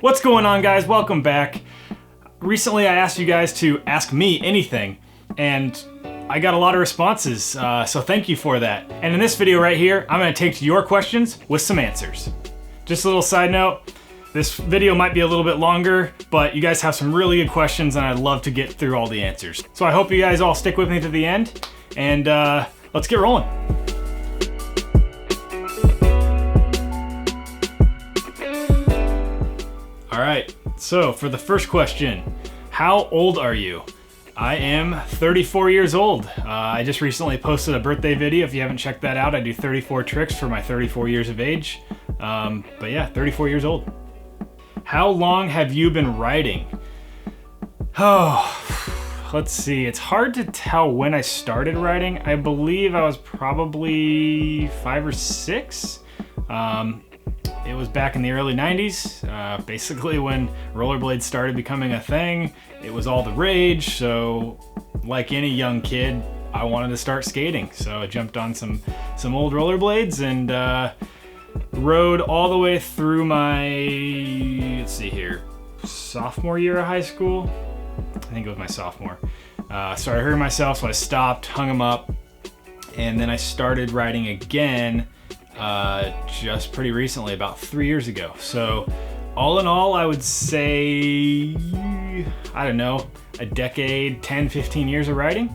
What's going on, guys? Welcome back. Recently I asked you guys to ask me anything, and I got a lot of responses, so thank you for that. And in this video right here, I'm gonna take your questions with some answers. Just a little side note, this video might be a little bit longer, but you guys have some really good questions and I'd love to get through all the answers. So I hope you guys all stick with me to the end, and let's get rolling. All right, so for the first question, how old are you? I am 34 years old. I just recently posted a birthday video. If you haven't checked that out, I do 34 tricks for my 34 years of age. But yeah, 34 years old. How long have you been riding? Oh, let's see. It's hard to tell when I started riding. I believe I was probably 5 or 6. It was back in the early 90s, basically when rollerblades started becoming a thing. It was all the rage, so like any young kid, I wanted to start skating. So I jumped on some old rollerblades and rode all the way through my, let's see here, sophomore year of high school. I think it was my sophomore. So I hurt myself, so I stopped, hung them up, and then I started riding again just pretty recently, about 3 years ago. So all in all, I would say, I don't know, a decade, 10, 15 years of riding.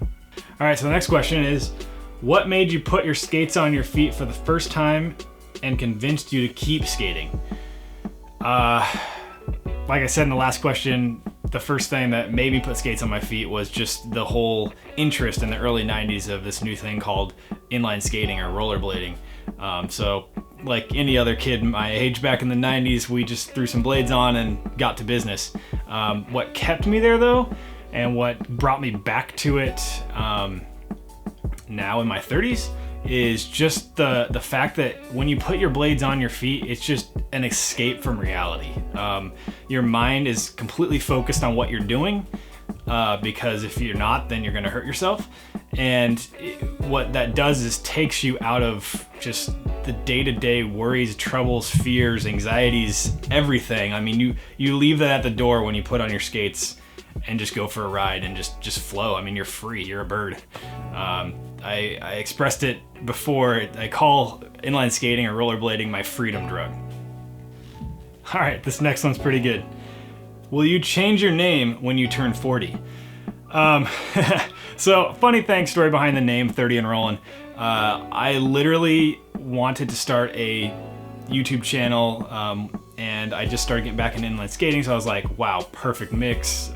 All right, so the next question is, what made you put your skates on your feet for the first time and convinced you to keep skating? Like I said in the last question, the first thing that made me put skates on my feet was just the whole interest in the early 90s of this new thing called inline skating or rollerblading. So like any other kid my age back in the 90s, we just threw some blades on and got to business. What kept me there though, and what brought me back to it now in my 30s, is just the fact that when you put your blades on your feet, it's just an escape from reality. Your mind is completely focused on what you're doing, because if you're not, then you're gonna hurt yourself. And what that does is takes you out of just the day-to-day worries, troubles, fears, anxieties, everything. I mean, you leave that at the door when you put on your skates and just go for a ride and just flow. I mean, you're free, you're a bird. I expressed it before, I call inline skating or rollerblading my freedom drug. All right, this next one's pretty good. Will you change your name when you turn 40? So funny thing, story behind the name 30+Rollin. I literally wanted to start a YouTube channel, and I just started getting back into inline skating, so I was like, wow, perfect mix.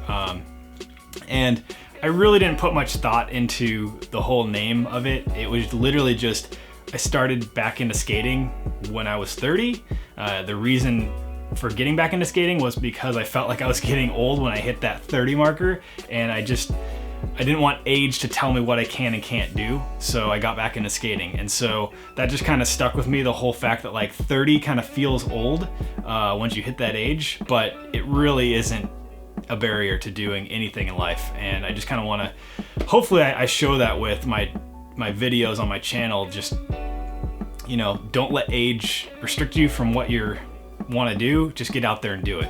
And I really didn't put much thought into the whole name of it. It was literally just, I started back into skating when I was 30. The reason for getting back into skating was because I felt like I was getting old when I hit that 30 marker, and I didn't want age to tell me what I can and can't do, so I got back into skating. And so that just kind of stuck with me, the whole fact that like 30 kind of feels old once you hit that age, but it really isn't a barrier to doing anything in life. And I just kind of want to, hopefully I show that with my videos on my channel. Just, you know, don't let age restrict you from what you want to do. Just get out there and do it.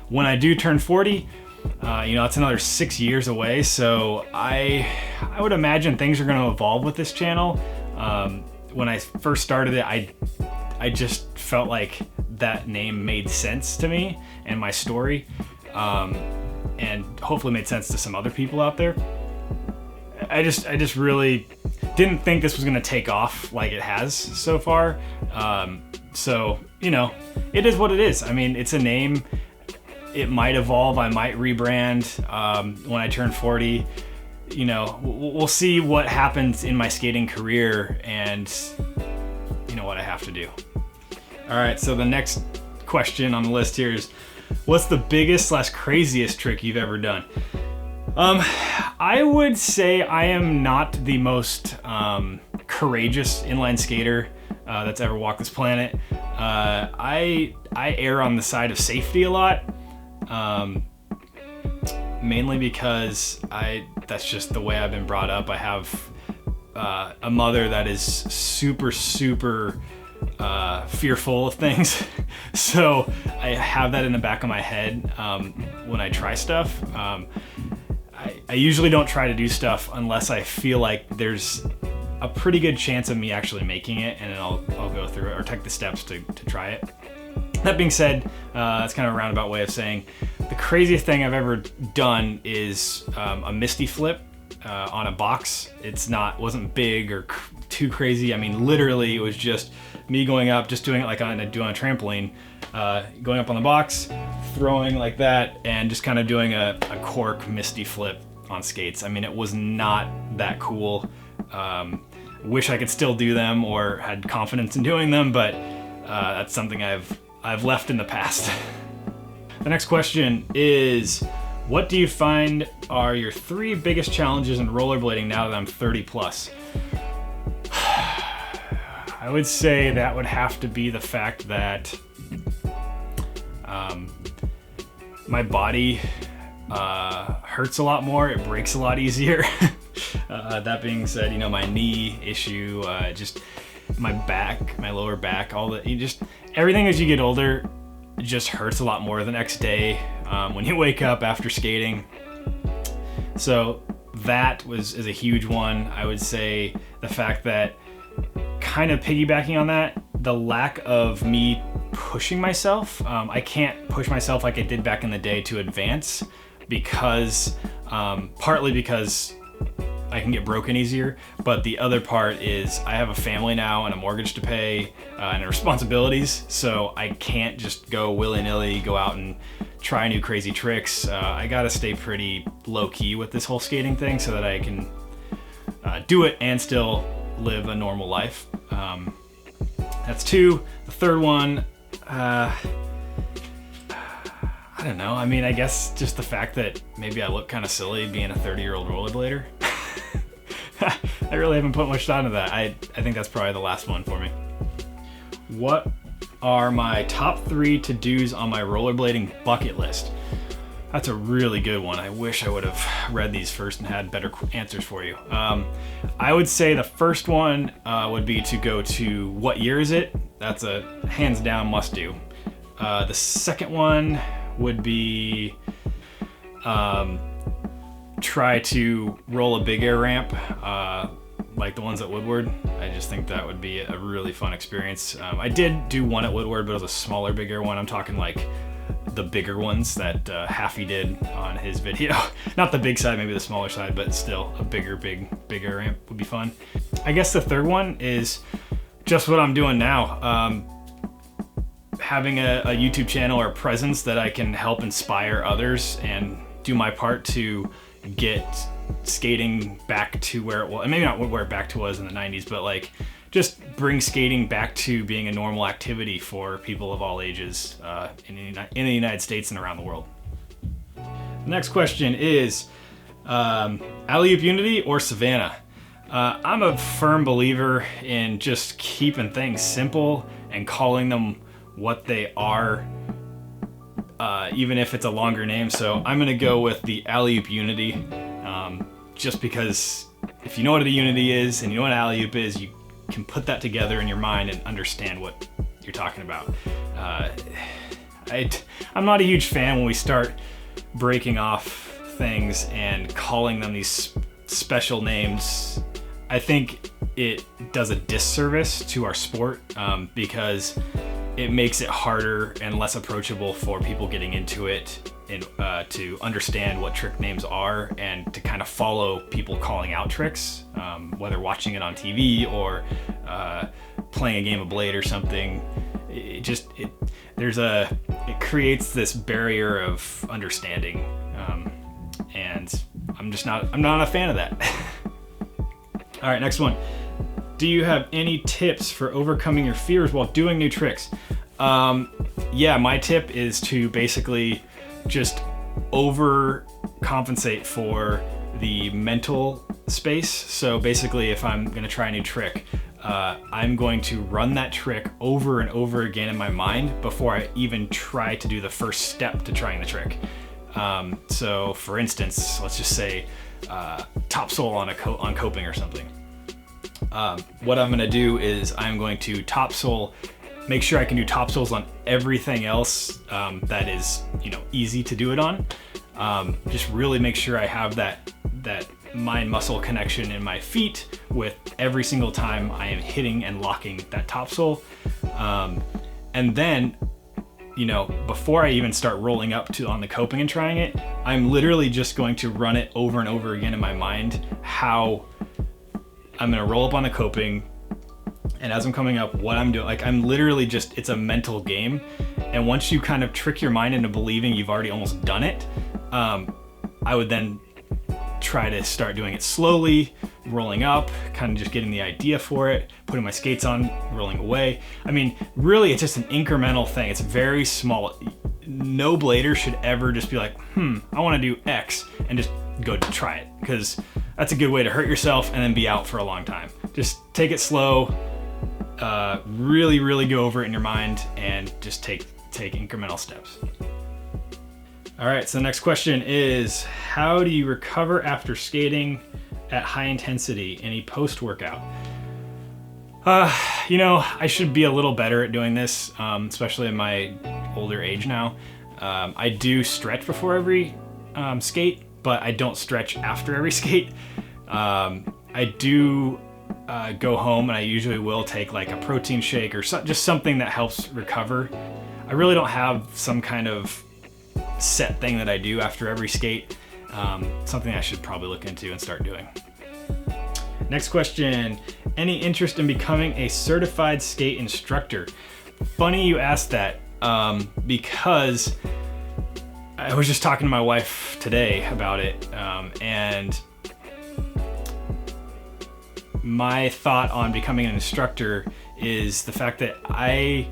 When I do turn 40, you know, it's another 6 years away, so I would imagine things are going to evolve with this channel. When I first started it, I just felt like that name made sense to me and my story, and hopefully made sense to some other people out there. I just really didn't think this was going to take off like it has so far. So, you know, it is what it is. I mean, it's a name. It might evolve, I might rebrand when I turn 40. You know, we'll see what happens in my skating career and, you know, what I have to do. All right, so the next question on the list here is, what's the biggest / craziest trick you've ever done? I would say I am not the most courageous inline skater that's ever walked this planet. I err on the side of safety a lot. Mainly because that's just the way I've been brought up. I have a mother that is super fearful of things. So I have that in the back of my head when I try stuff. I usually don't try to do stuff unless I feel like there's a pretty good chance of me actually making it, and then I'll go through it or take the steps to try it. That being said, that's kind of a roundabout way of saying the craziest thing I've ever done is a misty flip on a box. Wasn't big or too crazy. I mean, literally it was just me going up, just doing it like doing a trampoline, going up on the box, throwing like that, and just kind of doing a cork misty flip on skates. I mean, it was not that cool. Wish I could still do them or had confidence in doing them, but that's something I've left in the past. The next question is, what do you find are your 3 biggest challenges in rollerblading now that I'm 30 plus? I would say that would have to be the fact that my body hurts a lot more. It breaks a lot easier. That being said, my knee issue, just my back, my lower back, everything as you get older just hurts a lot more the next day when you wake up after skating. So that is a huge one. I would say the fact that, kind of piggybacking on that, the lack of me pushing myself. I can't push myself like I did back in the day to advance because, partly because I can get broken easier, but the other part is I have a family now and a mortgage to pay and responsibilities, so I can't just go willy-nilly, go out and try new crazy tricks. I gotta stay pretty low-key with this whole skating thing so that I can do it and still live a normal life. That's 2. The third one, I don't know. I mean, I guess just the fact that maybe I look kind of silly being a 30-year-old rollerblader. I really haven't put much thought into that. I think that's probably the last one for me. What are my top 3 to-dos on my rollerblading bucket list? That's a really good one. I wish I would have read these first and had better answers for you. I would say the first one would be to go to what year is it? That's a hands down must do. The second one would be try to roll a big air ramp like the ones at Woodward. I just think that would be a really fun experience. I did do one at Woodward, but it was a smaller big air one. I'm talking like the bigger ones that Haffy did on his video. Not the big side, maybe the smaller side, but still a big air ramp would be fun. I guess the third one is just what I'm doing now. Having a YouTube channel or presence that I can help inspire others and do my part to get skating back to where it was, and maybe not where it back to was in the 90s, but like just bring skating back to being a normal activity for people of all ages in the United States and around the world. The next question is alley-oop unity or Savannah? I'm a firm believer in just keeping things simple and calling them what they are, even if it's a longer name. So I'm gonna go with the alley-oop unity, just because if you know what a unity is and you know what alley-oop is, you can put that together in your mind and understand what you're talking about. I'm not a huge fan when we start breaking off things and calling them these special names. I think it does a disservice to our sport because it makes it harder and less approachable for people getting into it and to understand what trick names are and to kind of follow people calling out tricks, whether watching it on TV or playing a game of Blade or something. It creates this barrier of understanding, and I'm not a fan of that. All right, next one. Do you have any tips for overcoming your fears while doing new tricks? Yeah, my tip is to basically just overcompensate for the mental space. So basically, if I'm gonna try a new trick, I'm going to run that trick over and over again in my mind before I even try to do the first step to trying the trick. So for instance, let's just say top sole on coping or something. What I'm gonna do is I'm going to top sole make sure I can do topsouls on everything else that is, you know, easy to do it on. Just really make sure I have that mind muscle connection in my feet with every single time I am hitting and locking that topsoul. And then, you know, before I even start rolling up on the coping and trying it, I'm literally just going to run it over and over again in my mind, how I'm gonna roll up on the coping, and as I'm coming up, what I'm doing. Like, I'm literally just, it's a mental game. And once you kind of trick your mind into believing you've already almost done it, I would then try to start doing it slowly, rolling up, kind of just getting the idea for it, putting my skates on, rolling away. I mean, really, it's just an incremental thing. It's very small. No blader should ever just be like, I want to do X, and just go try it, because that's a good way to hurt yourself and then be out for a long time. Just take it slow, really, really go over it in your mind, and just take incremental steps. All right, so the next question is, how do you recover after skating at high intensity? Any post-workout? You know, I should be a little better at doing this, especially in my older age now. I do stretch before every skate, but I don't stretch after every skate. I do go home, and I usually will take like a protein shake or just something that helps recover. I really don't have some kind of set thing that I do after every skate. Something I should probably look into and start doing. Next question, any interest in becoming a certified skate instructor? Funny you asked that, because I was just talking to my wife today about it, and my thought on becoming an instructor is the fact that I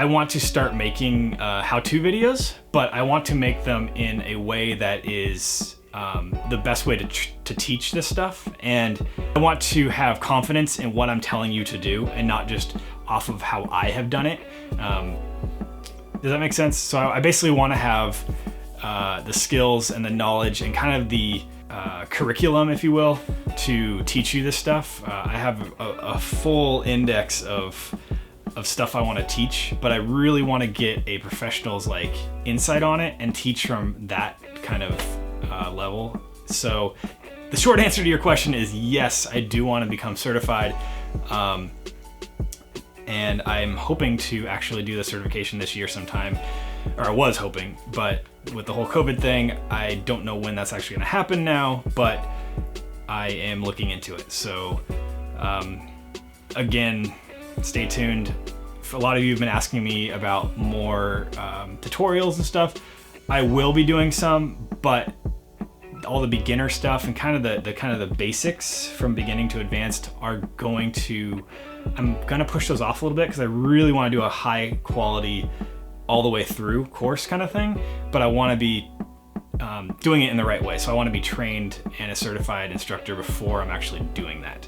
want to start making how-to videos, but I want to make them in a way that is the best way to teach this stuff. And I want to have confidence in what I'm telling you to do, and not just off of how I have done it. Does that make sense? So I basically want to have the skills and the knowledge and kind of the curriculum, if you will, to teach you this stuff. I have a full index of stuff I want to teach, but I really want to get a professional's like insight on it and teach from that kind of level. So the short answer to your question is yes, I do want to become certified, and I'm hoping to actually do the certification this year sometime, or I was hoping, but with the whole COVID thing, I don't know when that's actually going to happen now, but I am looking into it. So again, stay tuned. A lot of you have been asking me about more tutorials and stuff. I will be doing some, but all the beginner stuff and kind of the basics from beginning to advanced are going to, I'm gonna push those off a little bit, because I really want to do a high quality all the way through course kind of thing, but I want to be doing it in the right way. So I want to be trained and a certified instructor before I'm actually doing that,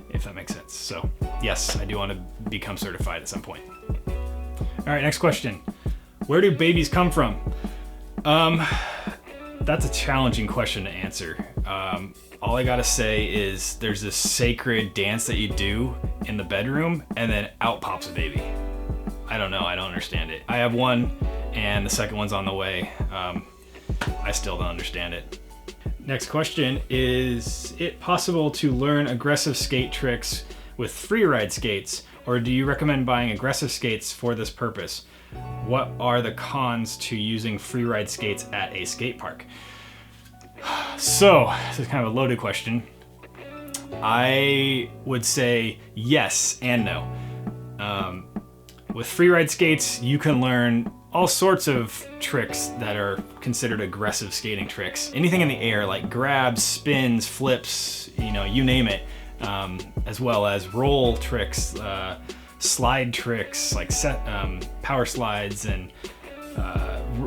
if that makes sense. So yes, I do want to become certified at some point. All right, next question. Where do babies come from? That's a challenging question to answer. All I gotta say is there's this sacred dance that you do in the bedroom, and then out pops a baby. I don't know, I don't understand it. I have one, and the second one's on the way. I still don't understand it. Next question, is it possible to learn aggressive skate tricks with freeride skates, or do you recommend buying aggressive skates for this purpose? What are the cons to using freeride skates at a skate park? So, this is kind of a loaded question. I would say yes and no. With freeride skates, you can learn all sorts of tricks that are considered aggressive skating tricks. Anything in the air, like grabs, spins, flips, you know, you name it. As well as roll tricks, slide tricks, like power slides, and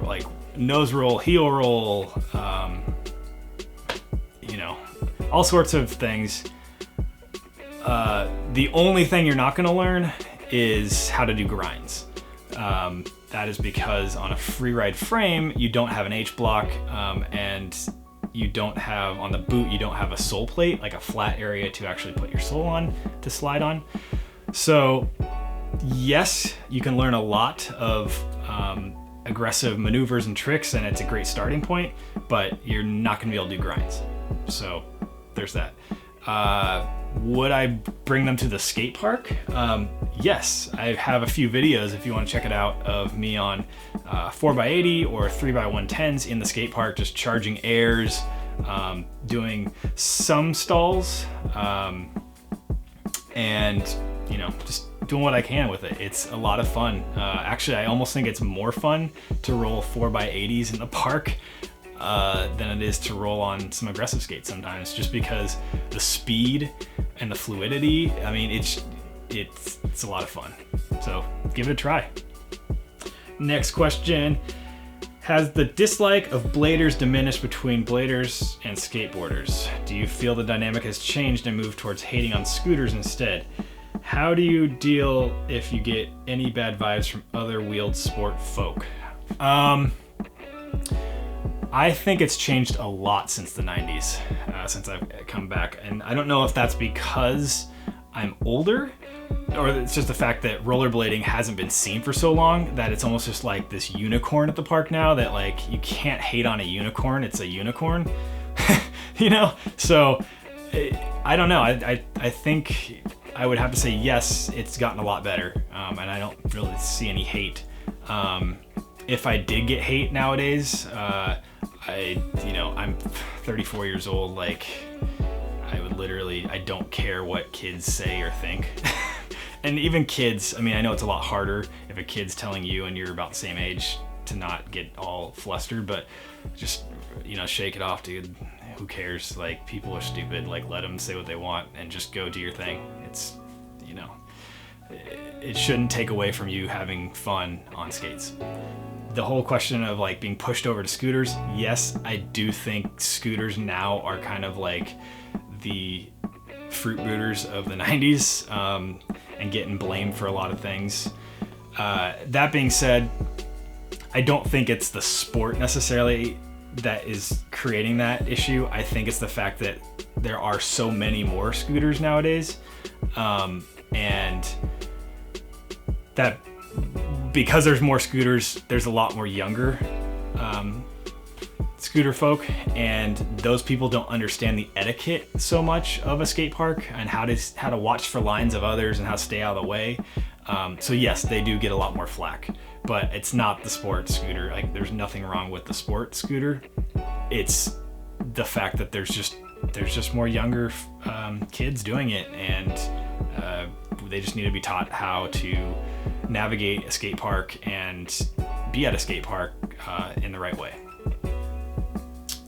like nose roll, heel roll, you know, all sorts of things. The only thing you're not gonna learn is how to do grinds. That is because on a freeride frame, you don't have an H block, and you don't have, on the boot, you don't have a sole plate, like a flat area to actually put your sole on, to slide on. So Yes, you can learn a lot of aggressive maneuvers and tricks, and it's a great starting point, but you're not going to be able to do grinds. So there's that. Would I bring them to the skate park? Yes, I have a few videos if you want to check it out of me on 4x80 or 3x110s in the skate park, just charging airs, doing some stalls, and you know, just doing what I can with it. It's a lot of fun. Actually, I almost think it's more fun to roll 4x80s in the park than it is to roll on some aggressive skates sometimes, just because the speed and the fluidity, I mean, it's a lot of fun. So give it a try. Next question. Has the dislike of bladers diminished between bladers and skateboarders? Do you feel the dynamic has changed and moved towards hating on scooters instead? How do you deal if you get any bad vibes from other wheeled sport folk? I think it's changed a lot since the 90s, since I've come back. And I don't know if that's because I'm older, or it's just the fact that rollerblading hasn't been seen for so long that it's almost just like this unicorn at the park now, that like you can't hate on a unicorn, it's a unicorn. You know? So I don't know. I think I would have to say yes, it's gotten a lot better, and I don't really see any hate. If I did get hate nowadays, I'm 34 years old, like I would literally, I don't care what kids say or think. And even kids, I mean, I know it's a lot harder if a kid's telling you and you're about the same age to not get all flustered, but just, you know, shake it off, dude. Who cares? Like, people are stupid. Like, let them say what they want and just go do your thing. It's, you know, it shouldn't take away from you having fun on skates. The whole question of like being pushed over to scooters, yes, I do think scooters now are kind of like the fruit booters of the 90s, and getting blamed for a lot of things. That being said, I don't think it's the sport necessarily that is creating that issue. I think it's the fact that there are so many more scooters nowadays, and that because there's more scooters, there's a lot more younger scooter folk, and those people don't understand the etiquette so much of a skate park and how to watch for lines of others and how to stay out of the way. So yes, they do get a lot more flack, but it's not the sport scooter. Like, there's nothing wrong with the sport scooter. It's the fact that there's just more younger kids doing it, and they just need to be taught how to navigate a skate park and be at a skate park in the right way.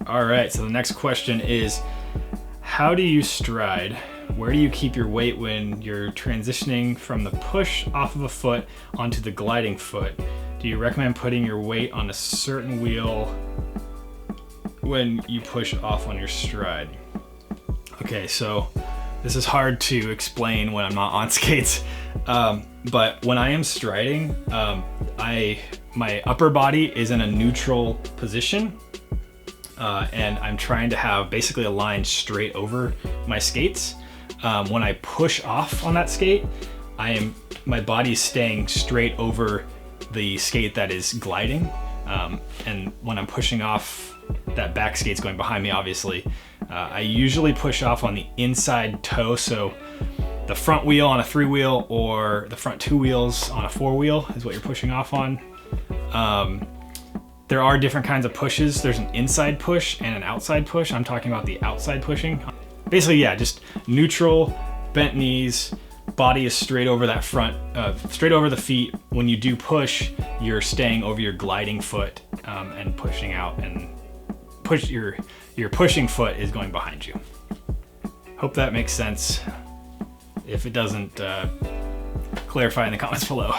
All right, so the next question is, how do you stride? Where do you keep your weight when you're transitioning from the push off of a foot onto the gliding foot? Do you recommend putting your weight on a certain wheel when you push off on your stride? Okay, so this is hard to explain when I'm not on skates, but when I am striding, my upper body is in a neutral position, and I'm trying to have basically a line straight over my skates. When I push off on that skate, my body's staying straight over the skate that is gliding, and when I'm pushing off, that back skate's going behind me, obviously. I usually push off on the inside toe, so the front wheel on a 3-wheel or the front 2 wheels on a 4-wheel is what you're pushing off on. There are different kinds of pushes. There's an inside push and an outside push. I'm talking about the outside pushing. Basically, yeah, just neutral, bent knees, body is straight over that front, straight over the feet. When you do push, you're staying over your gliding foot and pushing out, and your pushing foot is going behind you. Hope that makes sense. If it doesn't, clarify in the comments below.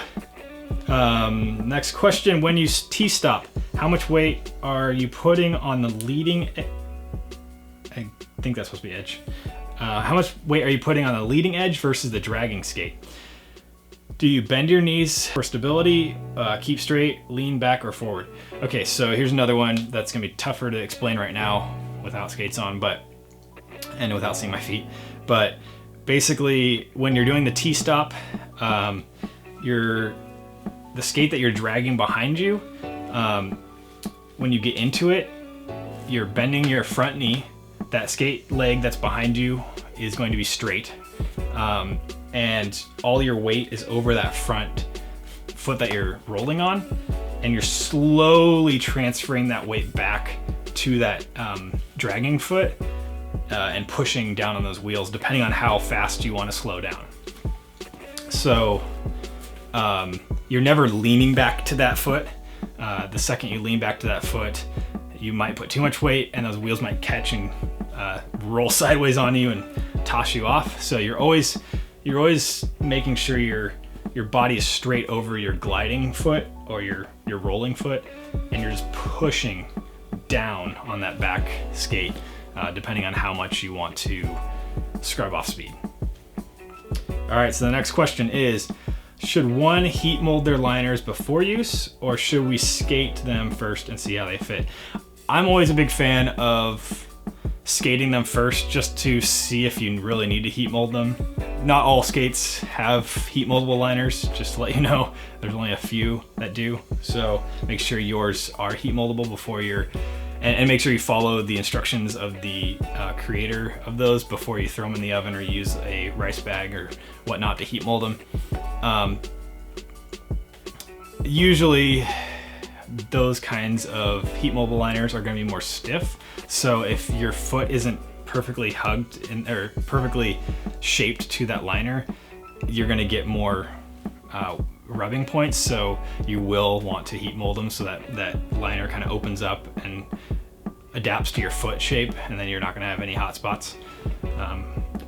Next question, when you T-stop, how much weight are you putting on the leading I think that's supposed to be edge. How much weight are you putting on the leading edge versus the dragging skate? Do you bend your knees for stability, keep straight, lean back, or forward? Okay, so here's another one that's gonna be tougher to explain right now without skates on, and without seeing my feet. But basically, when you're doing the T-stop, the skate that you're dragging behind you, when you get into it, you're bending your front knee. That skate leg that's behind you is going to be straight. And all your weight is over that front foot that you're rolling on. And you're slowly transferring that weight back to that dragging foot and pushing down on those wheels, depending on how fast you want to slow down. So you're never leaning back to that foot. The second you lean back to that foot, you might put too much weight and those wheels might catch and roll sideways on you and toss you off. So you're always making sure your body is straight over your gliding foot or your rolling foot, and you're just pushing down on that back skate, depending on how much you want to scrub off speed. All right, so the next question is, should one heat mold their liners before use, or should we skate them first and see how they fit? I'm always a big fan of skating them first just to see if you really need to heat mold them. Not all skates have heat moldable liners, just to let you know. There's only a few that do. So make sure yours are heat moldable before and make sure you follow the instructions of the creator of those before you throw them in the oven or use a rice bag or whatnot to heat mold them. Usually those kinds of heat moldable liners are going to be more stiff. So if your foot isn't perfectly hugged or perfectly shaped to that liner, you're going to get more rubbing points. So you will want to heat mold them so that liner kind of opens up and adapts to your foot shape, and then you're not going to have any hot spots.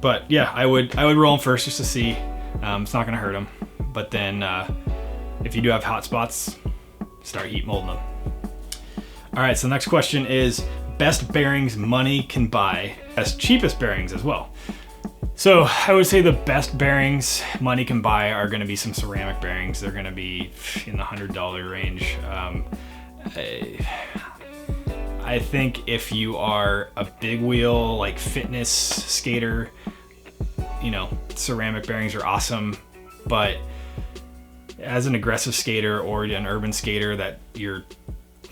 But yeah, I would roll them first just to see. It's not going to hurt them. But then if you do have hot spots, start heat molding them. All right, so the next question is best bearings money can buy, as cheapest bearings as well. So I would say the best bearings money can buy are going to be some ceramic bearings. They're going to be in the $100 range. I think if you are a big wheel, like fitness skater, ceramic bearings are awesome. But as an aggressive skater or an urban skater that you're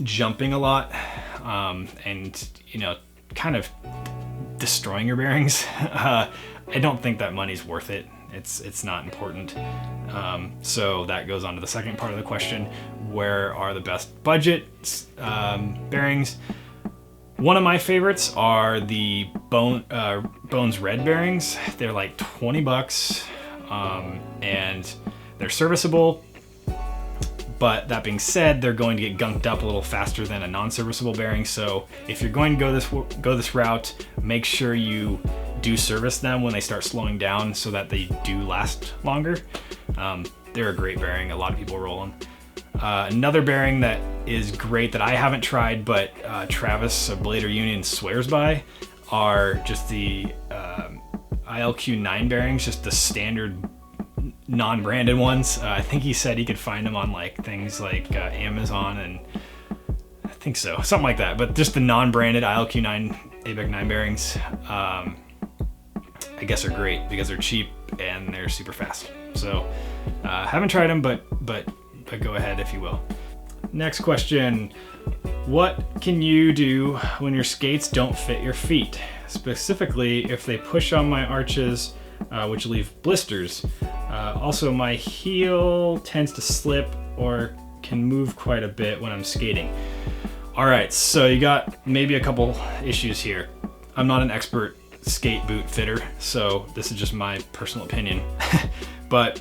jumping a lot and kind of destroying your bearings, I don't think that money's worth it. It's not important. So that goes on to the second part of the question: where are the best budget bearings? One of my favorites are the Bones Red bearings. They're like $20, and they're serviceable. But that being said, they're going to get gunked up a little faster than a non-serviceable bearing. So if you're going to go this route, make sure you do service them when they start slowing down so that they do last longer. They're a great bearing. A lot of people roll them. Another bearing that is great that I haven't tried, but Travis of Blader Union swears by, are just the ILQ 9 bearings, just the standard non-branded ones. I think he said he could find them on things like Amazon, and I think so, something like that. But just the non-branded ILQ 9 ABEC 9 bearings, I guess are great because they're cheap and they're super fast. So haven't tried them, but go ahead if you will. Next question: what can you do when your skates don't fit your feet? Specifically, if they push on my arches, which leave blisters. Also, my heel tends to slip or can move quite a bit when I'm skating. All right, so you got maybe a couple issues here. I'm not an expert skate boot fitter, so this is just my personal opinion. But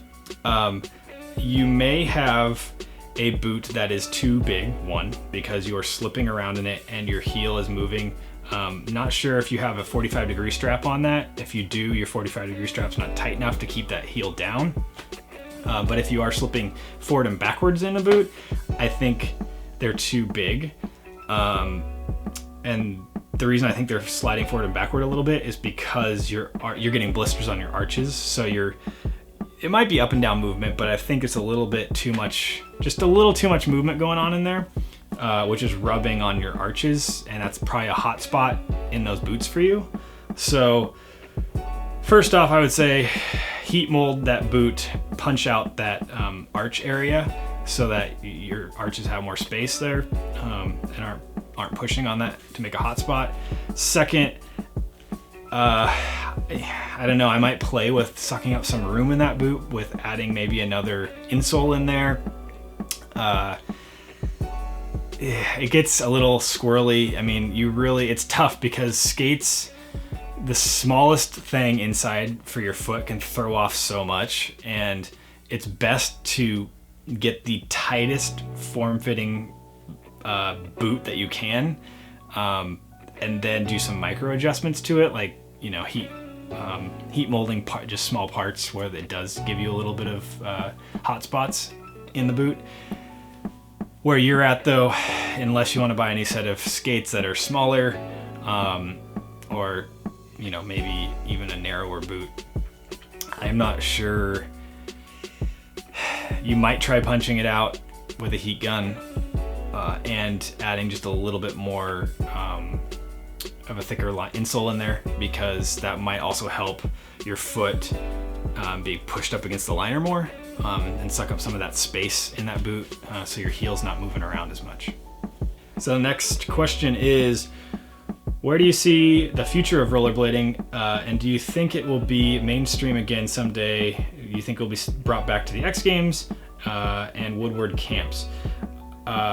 you may have a boot that is too big, one, because you're slipping around in it and your heel is moving. Not sure if you have a 45-degree strap on that. If you do, your 45-degree strap's not tight enough to keep that heel down. But if you are slipping forward and backwards in a boot, I think they're too big. And the reason I think they're sliding forward and backward a little bit is because you're getting blisters on your arches. So it might be up and down movement, but I think it's a little bit too much, just a little too much movement going on in there. Which is rubbing on your arches, and that's probably a hot spot in those boots for you. So First off, I would say heat mold that boot, punch out that arch area so that your arches have more space there and aren't pushing on that to make a hot spot. Second, I don't know, I might play with sucking up some room in that boot with adding maybe another insole in there. It gets a little squirrely. I mean, it's tough because skates, the smallest thing inside for your foot can throw off so much, and it's best to get the tightest form-fitting boot that you can, and then do some micro adjustments to it, like, you know, heat molding just small parts where it does give you a little bit of hot spots in the boot. Where you're at though, unless you want to buy any set of skates that are smaller, or, you know, maybe even a narrower boot, I'm not sure. You might try punching it out with a heat gun and adding just a little bit more of a thicker insole in there, because that might also help your foot be pushed up against the liner more and suck up some of that space in that boot, so your heel's not moving around as much. So the next question is, where do you see the future of rollerblading, and do you think it will be mainstream again someday? Do you think it will be brought back to the X Games and Woodward camps?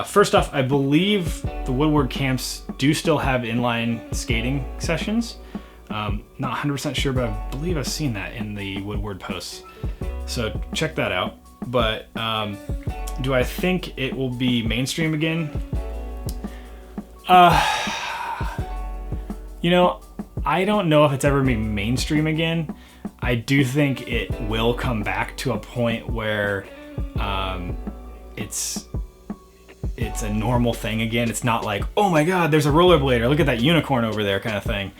First off, I believe the Woodward camps do still have inline skating sessions. Not 100% sure, but I believe I've seen that in the Woodward posts. So check that out. But do I think it will be mainstream again? You know, I don't know if it's ever been mainstream again. I do think it will come back to a point where it's a normal thing again. It's not like, oh my God, there's a rollerblader, look at that unicorn over there kind of thing.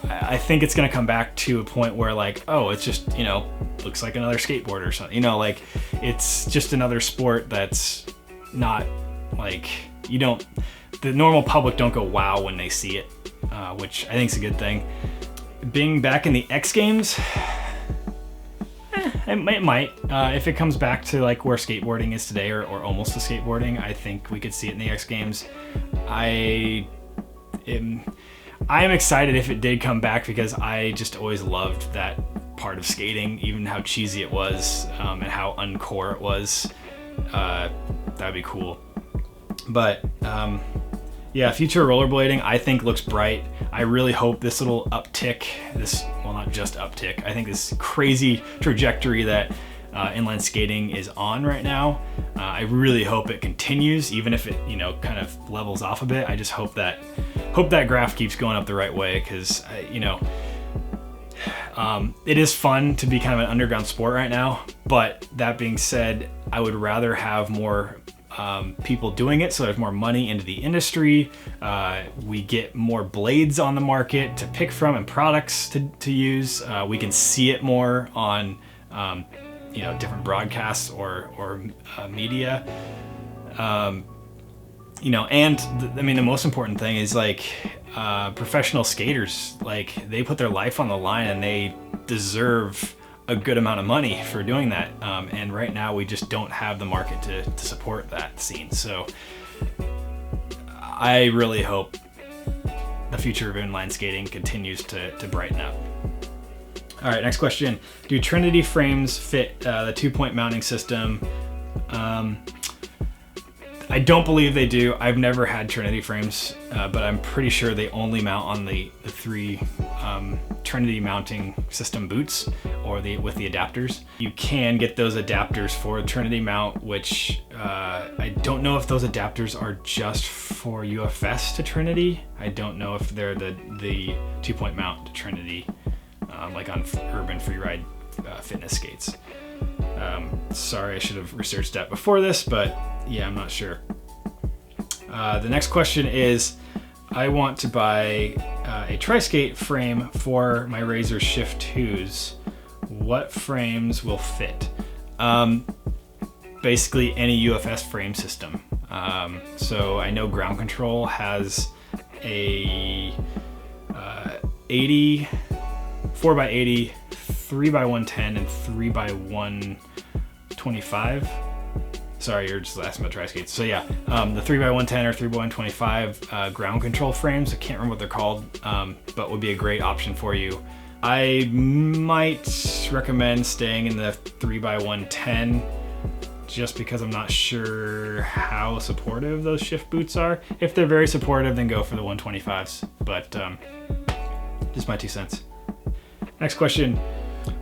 I think it's gonna come back to a point where, like, oh, it's just, you know, looks like another skateboard or something. You know, like, it's just another sport that's not like, the normal public don't go wow when they see it, which I think is a good thing. Being back in the X Games, it might. If it comes back to like where skateboarding is today, or almost to skateboarding, I think we could see it in the X Games. I am excited if it did come back, because I just always loved that part of skating, even how cheesy it was, and how uncore it was. That'd be cool. But yeah, future rollerblading I think looks bright. I really hope this little uptick, well, not just uptick, I think this crazy trajectory that inline skating is on right now, I really hope it continues, even if it, you know, kind of levels off a bit. I just hope that graph keeps going up the right way, because you know, it is fun to be kind of an underground sport right now. But that being said, I would rather have more people doing it, so there's more money into the industry. We get more blades on the market to pick from and products to use. We can see it more on you know, different broadcasts or media. You know, and I mean, the most important thing is, like, professional skaters, like, they put their life on the line and they deserve a good amount of money for doing that. And right now we just don't have the market to support that scene. So I really hope the future of inline skating continues to brighten up. All right, next question. Do Trinity frames fit the 2-point mounting system? I don't believe they do. I've never had Trinity frames, but I'm pretty sure they only mount on the 3 Trinity mounting system boots, or with the adapters. You can get those adapters for Trinity mount, which I don't know if those adapters are just for UFS to Trinity. I don't know if they're the 2-point mount to Trinity, like on urban freeride fitness skates. Sorry, I should have researched that before this, but yeah, I'm not sure. The next question is, I want to buy a tri-skate frame for my Razor Shift 2s. What frames will fit? Basically any UFS frame system. So I know Ground Control has a 4x80 3x110 and 3x125. Sorry, you're just asking about tri skates. So yeah, the 3x110 or 3x125 ground control frames. I can't remember what they're called, but would be a great option for you. I might recommend staying in the 3x110 just because I'm not sure how supportive those shift boots are. If they're very supportive, then go for the 125s, but just my 2 cents. Next question,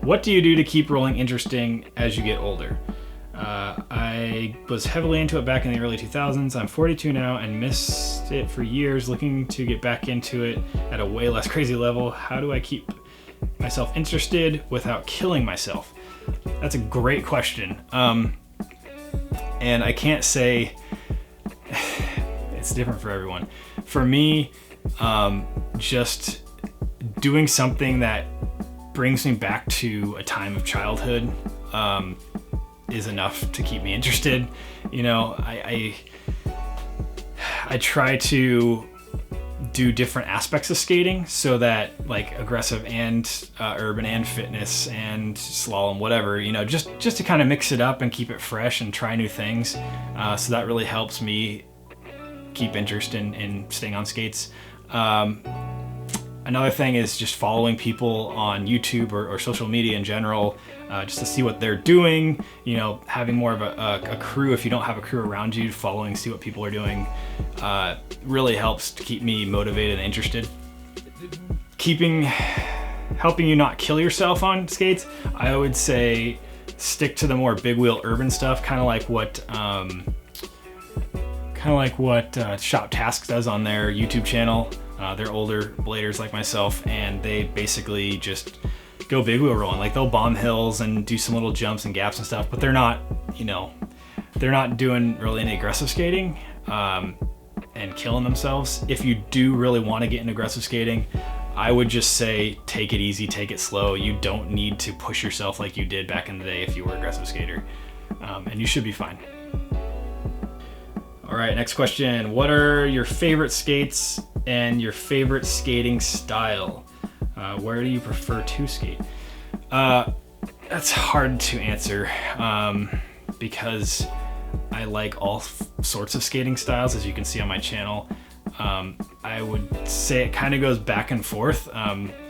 what do you do to keep rolling interesting as you get older? I was heavily into it back in the early 2000s. I'm 42 now and missed it for years, looking to get back into it at a way less crazy level. How do I keep myself interested without killing myself? That's a great question. And I can't say it's different for everyone. For me, just doing something that brings me back to a time of childhood is enough to keep me interested. You know, I try to do different aspects of skating so that like aggressive and urban and fitness and slalom, whatever, you know, just to kind of mix it up and keep it fresh and try new things. So that really helps me keep interest in staying on skates. Another thing is just following people on YouTube or social media in general, just to see what they're doing, you know, having more of a crew. If you don't have a crew around you, following, see what people are doing, really helps to keep me motivated and interested. Helping you not kill yourself on skates, I would say stick to the more big wheel urban stuff, kind of like what Shop Task does on their YouTube channel. They're older bladers like myself, and they basically just go big wheel rolling. Like they'll bomb hills and do some little jumps and gaps and stuff, but they're not, you know, they're not doing really any aggressive skating and killing themselves. If you do really want to get into aggressive skating, I would just say take it easy, take it slow. You don't need to push yourself like you did back in the day if you were an aggressive skater, and you should be fine. All right, next question. What are your favorite skates and your favorite skating style? Where do you prefer to skate? That's hard to answer because I like all sorts of skating styles, as you can see on my channel. I would say it kind of goes back and forth,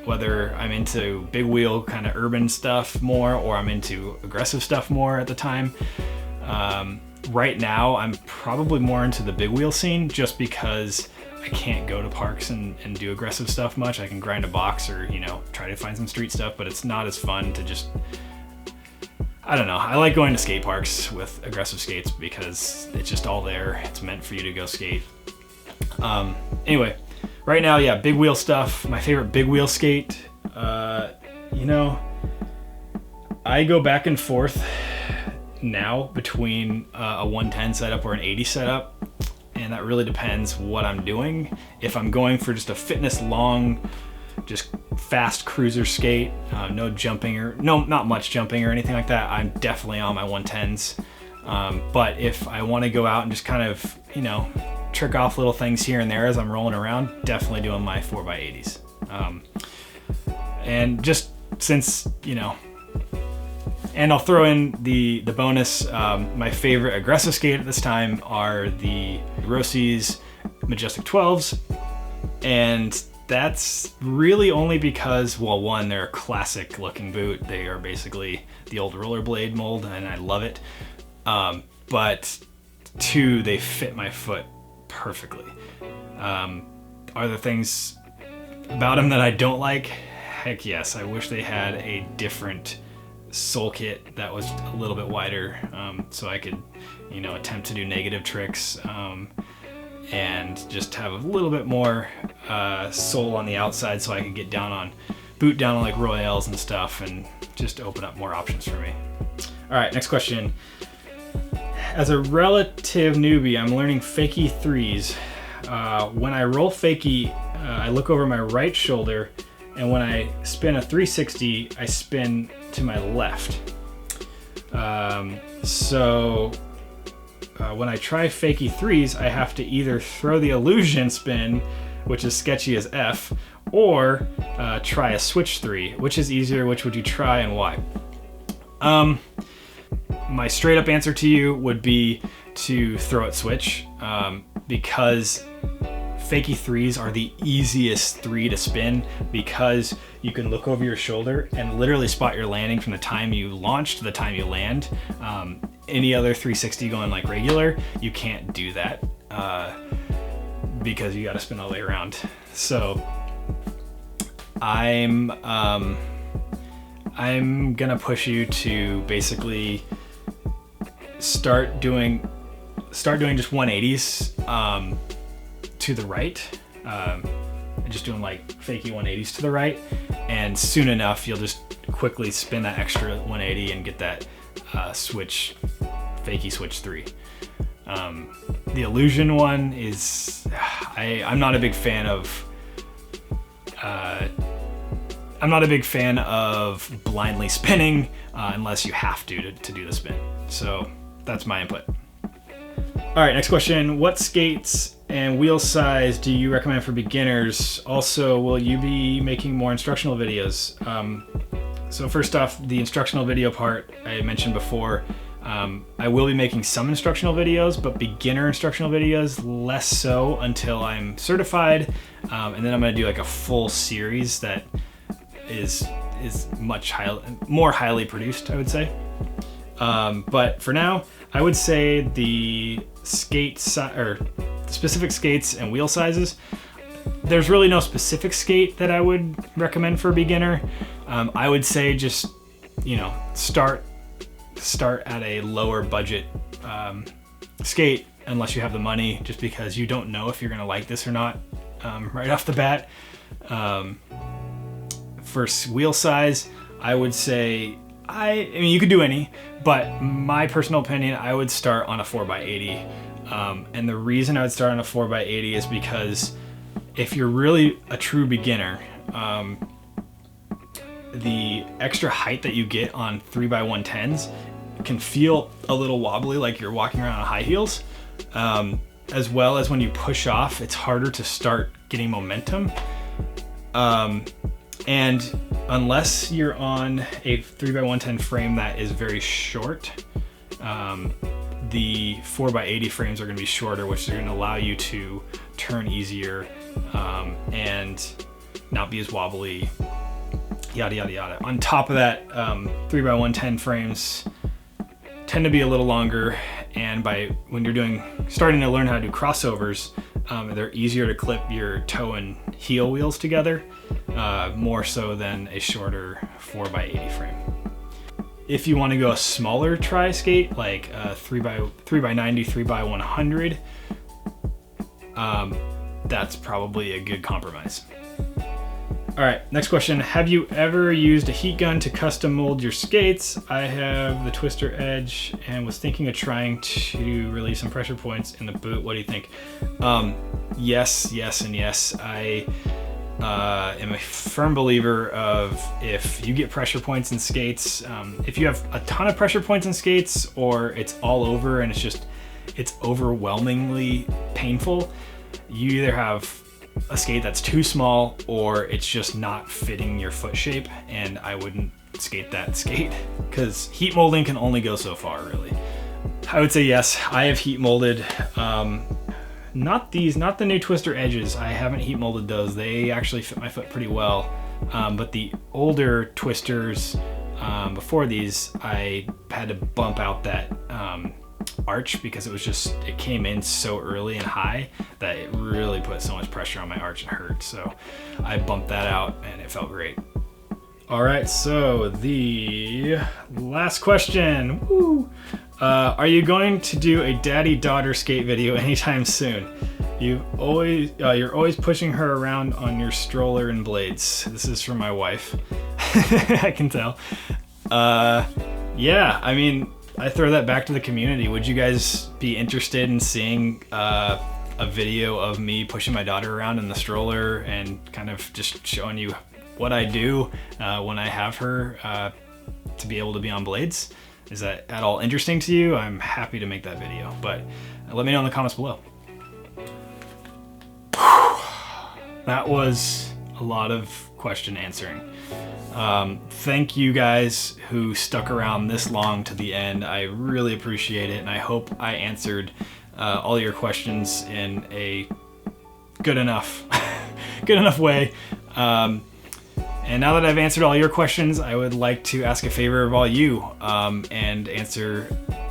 whether I'm into big wheel kind of urban stuff more or I'm into aggressive stuff more at the time. Right now, I'm probably more into the big wheel scene just because I can't go to parks and do aggressive stuff much. I can grind a box or, you know, try to find some street stuff, but it's not as fun to just, I don't know. I like going to skate parks with aggressive skates because it's just all there. It's meant for you to go skate. Anyway, right now, yeah, big wheel stuff. My favorite big wheel skate, you know, I go back and forth now between a 110 setup or an 80 setup. And that really depends what I'm doing. If I'm going for just a fitness long, just fast cruiser skate, no jumping or not much jumping or anything like that, I'm definitely on my 110s. But if I want to go out and just kind of, you know, trick off little things here and there as I'm rolling around, definitely doing my 4x80s. And just since, you know, and I'll throw in the bonus. My favorite aggressive skate at this time are the Rossi's Majestic 12s. And that's really only because, well, one, they're a classic looking boot. They are basically the old rollerblade mold and I love it. But two, they fit my foot perfectly. Are there things about them that I don't like? Heck yes. I wish they had a different sole kit that was a little bit wider, so I could, you know, attempt to do negative tricks and just have a little bit more sole on the outside so I could get boot down on like Royales and stuff and just open up more options for me. All right, next question. As a relative newbie, I'm learning Fakie 3s. When I roll Fakie, I look over my right shoulder, and when I spin a 360, I spin to my left. So when I try Fakie 3s, I have to either throw the illusion spin, which is sketchy as F, or try a switch 3. Which is easier? Which would you try and why? My straight up answer to you would be to throw it switch, because Fakie 3s are the easiest 3 to spin, because you can look over your shoulder and literally spot your landing from the time you launch to the time you land. Any other 360 going like regular, you can't do that because you got to spin all the way around. So I'm gonna push you to basically start doing just 180s to the right, just doing like Fakie 180s to the right, and soon enough you'll just quickly spin that extra 180 and get that switch, Fakie switch 3. The illusion one is, I'm not a big fan of blindly spinning unless you have to do the spin. So that's my input. All right, next question. What skates and wheel size do you recommend for beginners? Also, will you be making more instructional videos? So first off, the instructional video part I mentioned before. I will be making some instructional videos, but beginner instructional videos less so until I'm certified. And then I'm gonna do like a full series that is much more highly produced, I would say. But for now, I would say the specific skates and wheel sizes. There's really no specific skate that I would recommend for a beginner. I would say just, start at a lower budget skate unless you have the money, just because you don't know if you're gonna like this or not right off the bat. For wheel size, I would say, I mean, you could do any, but my personal opinion, I would start on a 4x80. And the reason I would start on a 4x80 is because if you're really a true beginner, the extra height that you get on 3x110s can feel a little wobbly, like you're walking around on high heels. As well as when you push off, it's harder to start getting momentum. And unless you're on a 3x110 frame that is very short, the 4x80 frames are going to be shorter, which are going to allow you to turn easier and not be as wobbly, yada, yada, yada. On top of that, 3x110 frames tend to be a little longer, and when you're starting to learn how to do crossovers, they're easier to clip your toe and heel wheels together, more so than a shorter 4x80 frame. If you want to go a smaller tri-skate, like a 3x90, 3x100, that's probably a good compromise. All right, next question. Have you ever used a heat gun to custom mold your skates? I have the twister edge and was thinking of trying to release some pressure points in the boot. What do you think? Yes, and yes. I am a firm believer of, if you get pressure points in skates, if you have a ton of pressure points in skates, or it's all over and it's overwhelmingly painful, you either have a skate that's too small or it's just not fitting your foot shape, and I wouldn't skate that skate, because heat molding can only go so far, really. I would say yes, I have heat molded. Not the new twister edges. I haven't heat molded those. They actually fit my foot pretty well. But the older twisters before these, I had to bump out that arch, because it came in so early and high that it really put so much pressure on my arch and hurt. So I bumped that out and it felt great. All right, so the last question. Woo. Are you going to do a daddy-daughter skate video anytime soon? You're always pushing her around on your stroller and blades. This is from my wife. I can tell. Yeah, I mean, I throw that back to the community. Would you guys be interested in seeing a video of me pushing my daughter around in the stroller and kind of just showing you what I do when I have her to be able to be on blades? Is that at all interesting to you? I'm happy to make that video, but let me know in the comments below. That was a lot of question answering. Thank you guys who stuck around this long to the end. I really appreciate it, and I hope I answered all your questions in a good enough way. And now that I've answered all your questions, I would like to ask a favor of all you and answer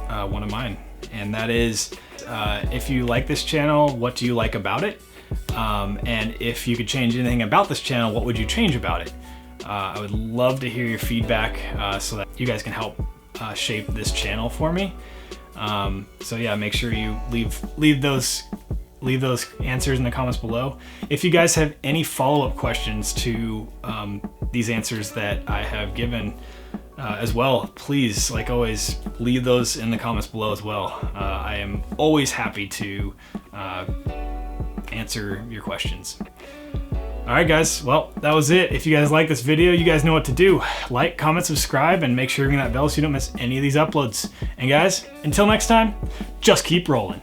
one of mine. And that is, if you like this channel, what do you like about it? And if you could change anything about this channel, what would you change about it? I would love to hear your feedback so that you guys can help shape this channel for me. So yeah, make sure you leave those answers in the comments below. If you guys have any follow-up questions to these answers that I have given as well, please, like always, leave those in the comments below as well. I am always happy to answer your questions. All right, guys, well, that was it. If you guys like this video, you guys know what to do. Like, comment, subscribe, and make sure to ring that bell so you don't miss any of these uploads. And guys, until next time, just keep rolling.